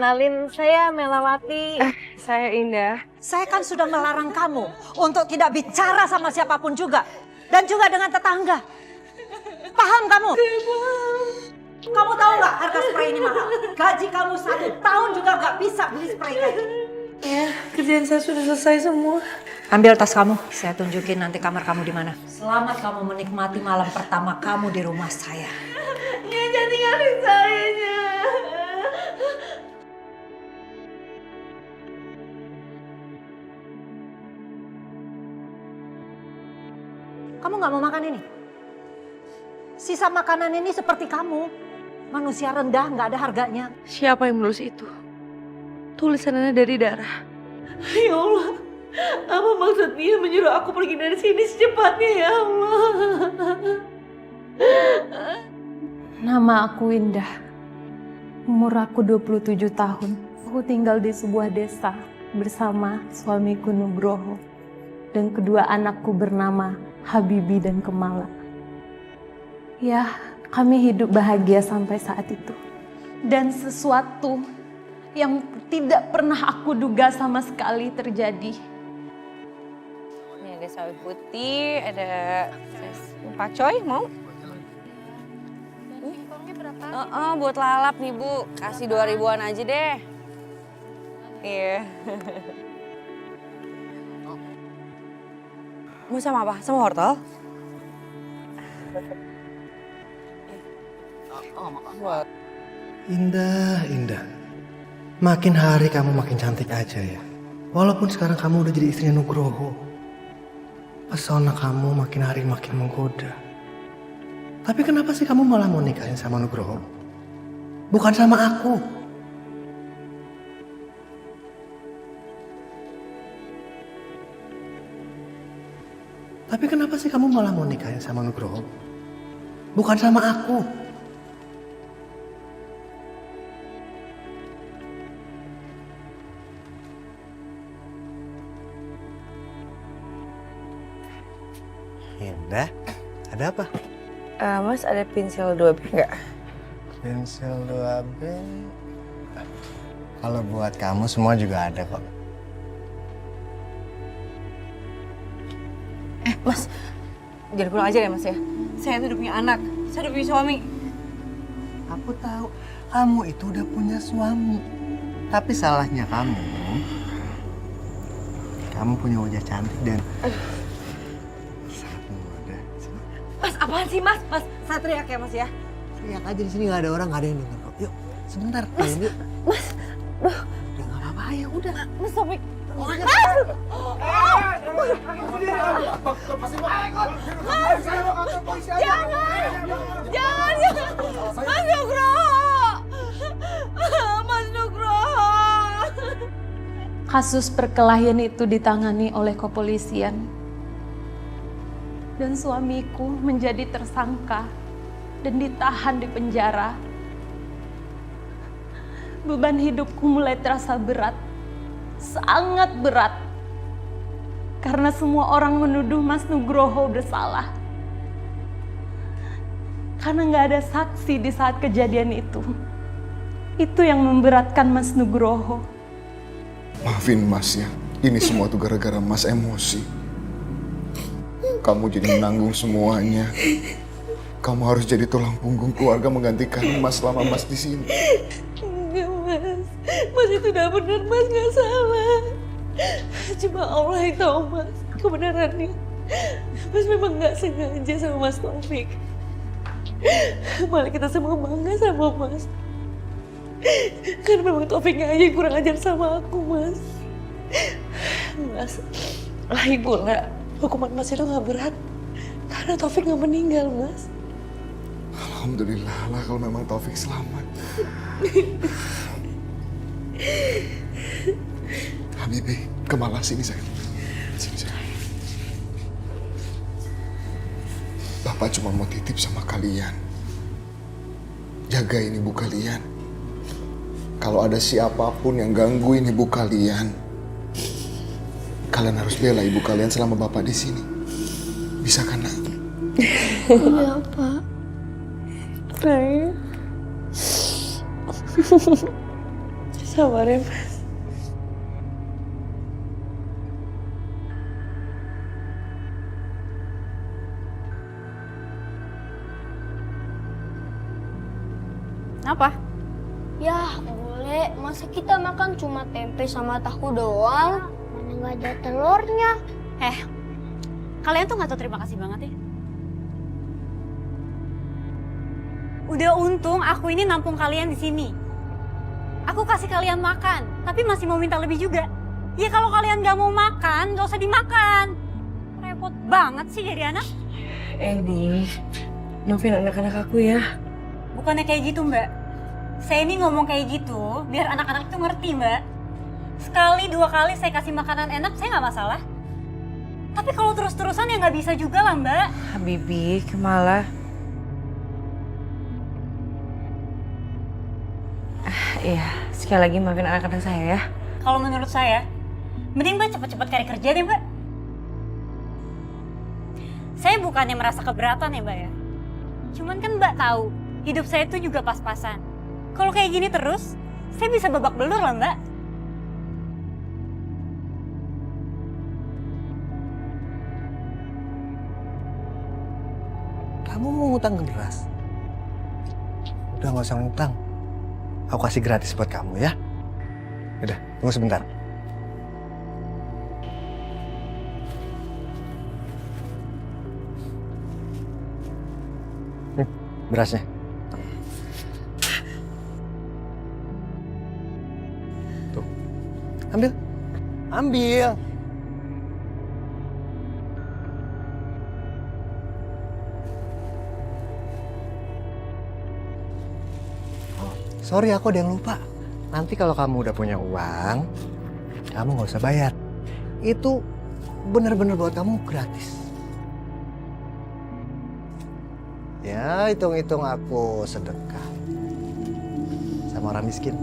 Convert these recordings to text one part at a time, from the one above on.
kenalin saya Melawati. Saya Indah. Saya kan sudah melarang kamu untuk tidak bicara sama siapapun juga. Dan juga dengan tetangga. Paham kamu? Kamu tahu nggak harga spray ini mahal? Gaji kamu 1 tahun juga nggak bisa beli spray kayak gini. Ya, kerjaan saya sudah selesai semua. Ambil tas kamu, saya tunjukin nanti kamar kamu di mana. Selamat kamu menikmati malam pertama kamu di rumah saya. Jangan tinggalin saya. Kamu nggak mau makan ini? Sisa makanan ini seperti kamu. Manusia rendah nggak ada harganya. Siapa yang menulis itu? Tulisannya dari darah. Ya Allah, apa maksud dia menyuruh aku pergi dari sini secepatnya ya Allah? Nama aku Indah. Umur aku 27 tahun. Aku tinggal di sebuah desa bersama suamiku Nugroho dan kedua anakku bernama Habibi dan Kemala. Ya, kami hidup bahagia sampai saat itu. Dan sesuatu yang tidak pernah aku duga sama sekali terjadi. Ini ada sawi putih, ada pacoy, mau? Buat lalap nih Bu, kasih 2.000-an aja deh. Iya. Mau sama apa? Sama wortel? Indah, Indah. Makin hari kamu makin cantik aja ya. Walaupun sekarang kamu udah jadi istrinya Nugroho. Pesona kamu makin hari makin menggoda. Tapi kenapa sih kamu malah mau nikahin sama Nugroho? Bukan sama aku. Tapi kenapa sih kamu malah mau nikahin sama Nugroho? Bukan sama aku. Indah, ada apa? Mas ada pensil 2B nggak? Pensil 2B. Kalau buat kamu semua juga ada kok. Mas, jangan kurang ajar ya Mas ya. Saya tuh udah punya anak, saya udah punya suami. Aku tahu kamu itu udah punya suami. Tapi salahnya kamu punya wajah cantik dan sangat muda. Mas, apaan sih Mas? Mas, saya teriak ya Mas ya. Teriak aja di sini nggak ada orang, nggak ada yang denger kok. Yuk, sebentar. Mas, yuk. Mas, Udah nggak apa-apa ya, udah. Mas Taufik. Jangan, Mas Nugroho. Mas Nugroho. Kasus perkelahian itu ditangani oleh kepolisian. Dan suamiku menjadi tersangka dan ditahan di penjara. Beban hidupku mulai terasa berat, sangat berat. Karena semua orang menuduh Mas Nugroho bersalah. Karena nggak ada saksi di saat kejadian itu. Itu yang memberatkan Mas Nugroho. Maafin Mas ya, ini semua tuh gara-gara Mas emosi. Kamu jadi menanggung semuanya. Kamu harus jadi tulang punggung keluarga menggantikan Mas selama Mas di sini. Enggak Mas, Mas itu udah benar, Mas nggak salah. Cuma Allah yang tahu Mas kebenarannya. Mas memang nggak sengaja sama Mas Taufik. Malah kita semua bangga sama Mas. Karena memang Taufiknya aja yang kurang ajar sama aku Mas. Mas, lagi pula hukuman Mas itu nggak berat. Karena Taufik nggak meninggal Mas. Alhamdulillah lah kalau memang Taufik selamat. Habibi, Kemala sini sayang. Sini sayang. Bapak cuma mau titip sama kalian. Jagain ibu kalian. Kalau ada siapapun yang gangguin ibu kalian, kalian harus bela ibu kalian selama Bapak di sini. Bisa kan, Nak? Iya, Pak. Sabar ya, Mas. Kenapa? Yah, boleh. Masa kita makan cuma tempe sama tahu doang? Mana nggak ada telurnya? Kalian tuh nggak tahu terima kasih banget ya. Udah untung aku ini nampung kalian di sini. Aku kasih kalian makan, tapi masih mau minta lebih juga. Ya kalau kalian nggak mau makan, nggak usah dimakan. Repot banget sih jadi anak. Edi, maafin anak-anak aku ya. Bukannya kayak gitu mbak. Saya ini ngomong kayak gitu biar anak-anak itu ngerti mbak. Sekali dua kali saya kasih makanan enak saya nggak masalah. Tapi kalau terus-terusan ya nggak bisa juga lah mbak. Habibi, Kemala. Iya, sekali lagi maafin anak-anak saya ya. Kalau menurut saya, mending mbak cepet-cepet cari kerja deh mbak. Saya bukannya merasa keberatan ya mbak ya. Cuman kan mbak tahu, hidup saya itu juga pas-pasan. Kalau kayak gini terus, saya bisa babak belur lah mbak. Kamu mau ngutang ke beras? Udah nggak usah ngutang. Aku kasih gratis buat kamu ya. Udah, tunggu sebentar. Nih, berasnya. Tuh, ambil. Ambil. Sorry, aku ada yang lupa. Nanti kalau kamu udah punya uang, kamu nggak usah bayar. Itu bener-bener buat kamu gratis. Ya, hitung-hitung aku sedekah sama orang miskin.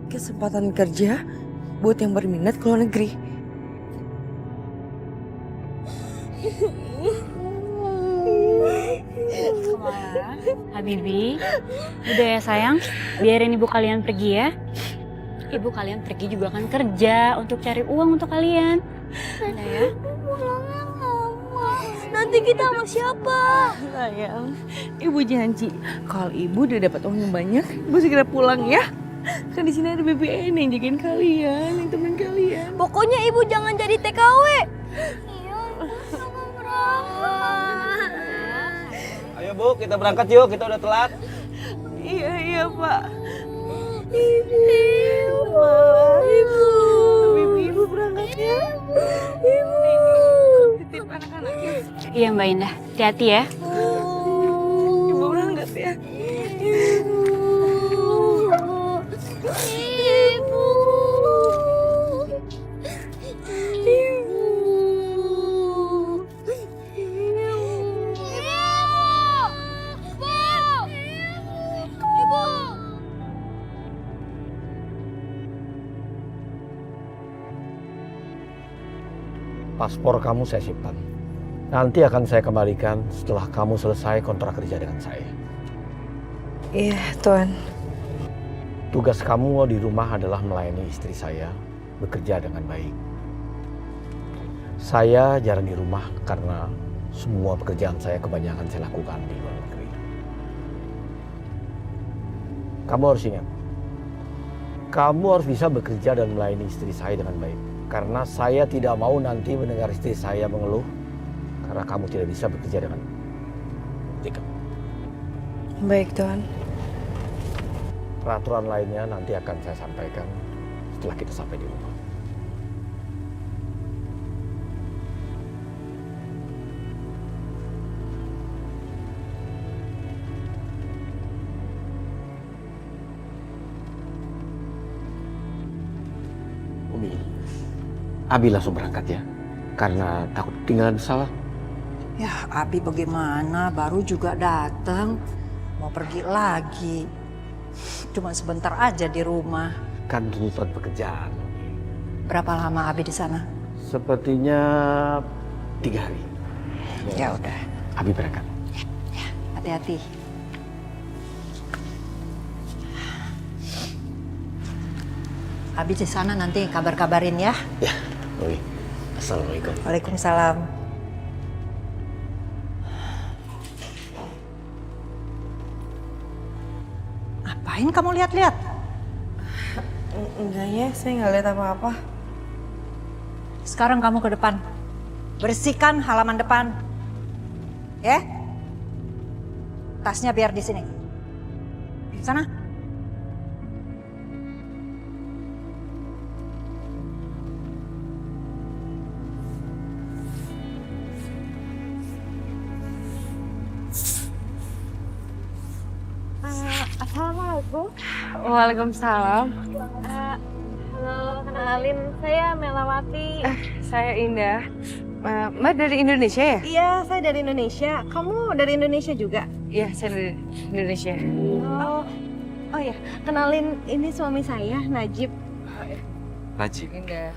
Kesempatan kerja buat yang berminat ke luar negeri. Kemana? Habibi, udah ya sayang, biarin ibu kalian pergi ya. Ibu kalian pergi juga akan kerja untuk cari uang untuk kalian. Udah ya. Pulangnya lama. Nanti kita sama siapa? Sayang, ibu janji kalau ibu udah dapat uang yang banyak, ibu segera pulang ya. Kan di sini ada BBN yang jagain kalian, yang temen kalian. Pokoknya ibu jangan jadi TKW. Iya, ibu sama berangkat. Ayo Bu, kita berangkat yuk, kita udah telat. Iya, iya Pak. Ibu. Ibu berangkat ya. Ibu. Titip anak-anaknya. Iya Mbak Indah, hati-hati ya. Ibu berangkat ya. Ibu. Paspor kamu saya simpan. Nanti akan saya kembalikan setelah kamu selesai kontrak kerja dengan saya. Iya, Tuan. Tugas kamu di rumah adalah melayani istri saya, bekerja dengan baik. Saya jarang di rumah karena semua pekerjaan saya kebanyakan saya lakukan di luar negeri. Kamu harus ingat, kamu harus bisa bekerja dan melayani istri saya dengan baik. Karena saya tidak mau nanti mendengar istri saya mengeluh karena kamu tidak bisa bekerja dengan baik. Baik, Tuan. Peraturan lainnya nanti akan saya sampaikan setelah kita sampai di rumah. Umi, Abi langsung berangkat ya. karena takut tinggal bersalah. Ya, Abi bagaimana? Baru juga datang, mau pergi lagi. Cuma sebentar aja di rumah. Kan tuntutan pekerjaan. Berapa lama Abi di sana? Sepertinya 3 hari. Ya udah, Abi berangkat. hati-hati. Abi di sana nanti kabar-kabarin ya. Ya, oke. Assalamualaikum. Waalaikumsalam. Ngapain kamu lihat-lihat? Enggak ya, saya nggak lihat apa-apa. Sekarang kamu ke depan. Bersihkan halaman depan. Ya? Tasnya biar di sini. Sana. Assalamualaikum. Waalaikumsalam. Halo, kenalin saya Melawati. Saya Indah. Mbak dari Indonesia ya? Iya, saya dari Indonesia. Kamu dari Indonesia juga? Iya, saya dari Indonesia. Oh ya, kenalin ini suami saya, Najib. Najib. Indah.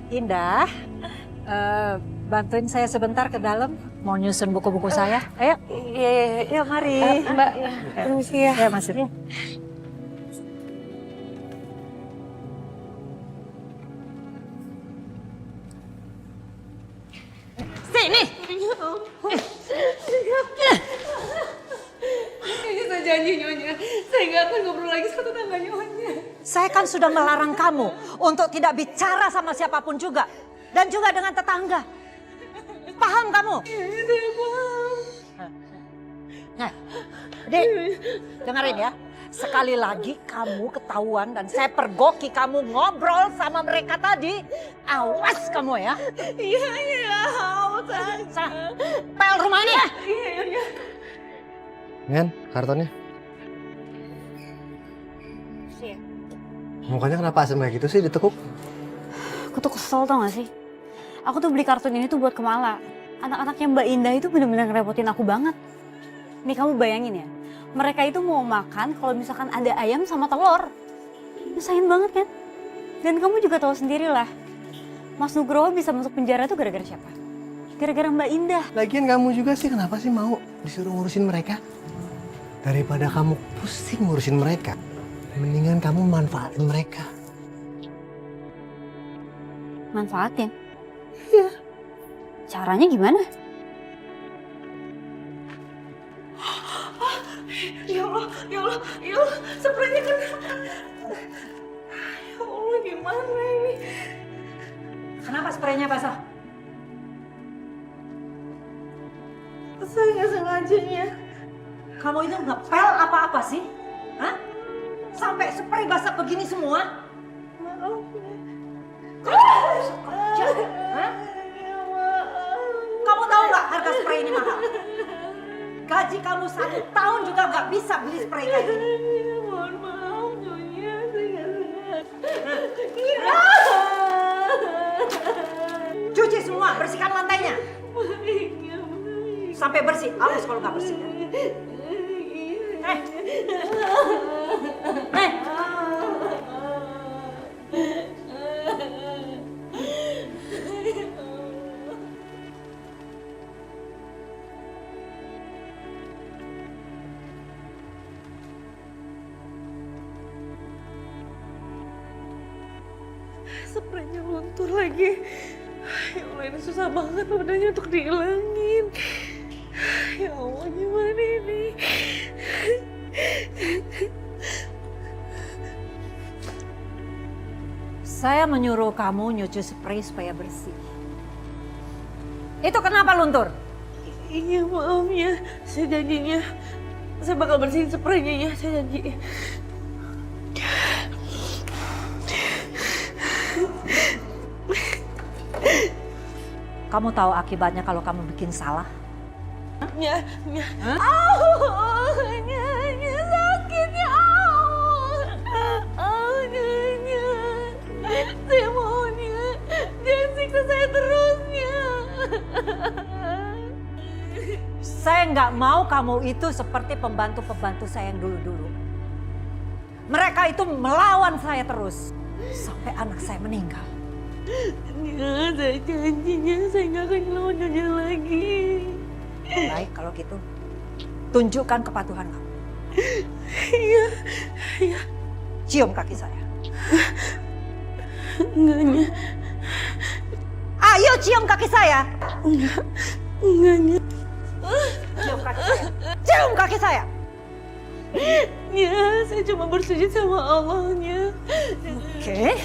Indah, bantuin saya sebentar ke dalam. Mau nyusun buku-buku saya. Ayo. Iya, mari. Mbak, permisi ya. Ya, masuk. Sini. Saya janji Nyonya, saya nggak akan ngobrol lagi sama tetangga Nyonya. Saya kan sudah melarang kamu untuk tidak bicara sama siapapun juga. Dan juga dengan tetangga. Paham kamu? Iya, saya paham. Nah, Dek, dengerin ya. Sekali lagi kamu ketahuan dan saya pergoki kamu ngobrol sama mereka tadi. Awas kamu ya. Iya, awas. Sana, pel rumah ini ya. Iya, Nyonya. Ngen, kartonnya. Mukanya kenapa asem kayak gitu sih ditekuk? Aku tuh kesel tau gak sih? Aku tuh beli kartun ini tuh buat Kemala. Anak-anaknya Mbak Indah itu bener-bener ngerepotin aku banget. Nih kamu bayangin ya, mereka itu mau makan kalau misalkan ada ayam sama telur. Nyusahin banget kan? Dan kamu juga tahu sendiri lah, Mas Nugroho bisa masuk penjara tuh gara-gara siapa? Gara-gara Mbak Indah. Lagian kamu juga sih kenapa sih mau disuruh ngurusin mereka? Daripada kamu pusing ngurusin mereka, mendingan kamu manfaatin mereka. Manfaatin? Iya. Caranya gimana? Ya Allah, spraynya kena. Ya Allah, gimana ini? Kenapa spraynya basah? Saya nggak sengajanya. Kamu itu ngepel apa-apa sih? Hah? Sampai spray basah begini semua? Maaf Kerja? Hah? Kamu tahu nggak harga spray ini mahal? Gaji kamu 1 tahun juga nggak bisa beli spray kayak gini. Mohon maaf, Nyonya. Saya nggak sengaja. Cuci semua, bersihkan lantainya. Sampai bersih, awas kalau nggak bersih. Spraynya luntur lagi. Ya Allah, ini susah banget wadahnya untuk dihilangin. Ya Allah, gimana ini? Saya menyuruh kamu nyuci spray supaya bersih. Itu kenapa luntur? Iya, maaf ya. Saya janjinya, saya bakal bersihin spraynya ya, saya janji. Kamu tahu akibatnya kalau kamu bikin salah? Ya. Sakit ya Allah. nggak mau kamu itu seperti pembantu-pembantu saya yang dulu-dulu. Mereka itu melawan saya terus sampai anak saya meninggal. Ya, saya janjinya saya nggak akan ngelawan Nyonya lagi. Baik kalau gitu, tunjukkan kepatuhan kamu. Iya, iya. Cium kaki saya. Enggak, Nya. Ayo cium kaki saya. Enggak, Nya. Cium kaki saya. Cium kaki saya. Ya, saya cuma bersujud sama Allahnya. Oke.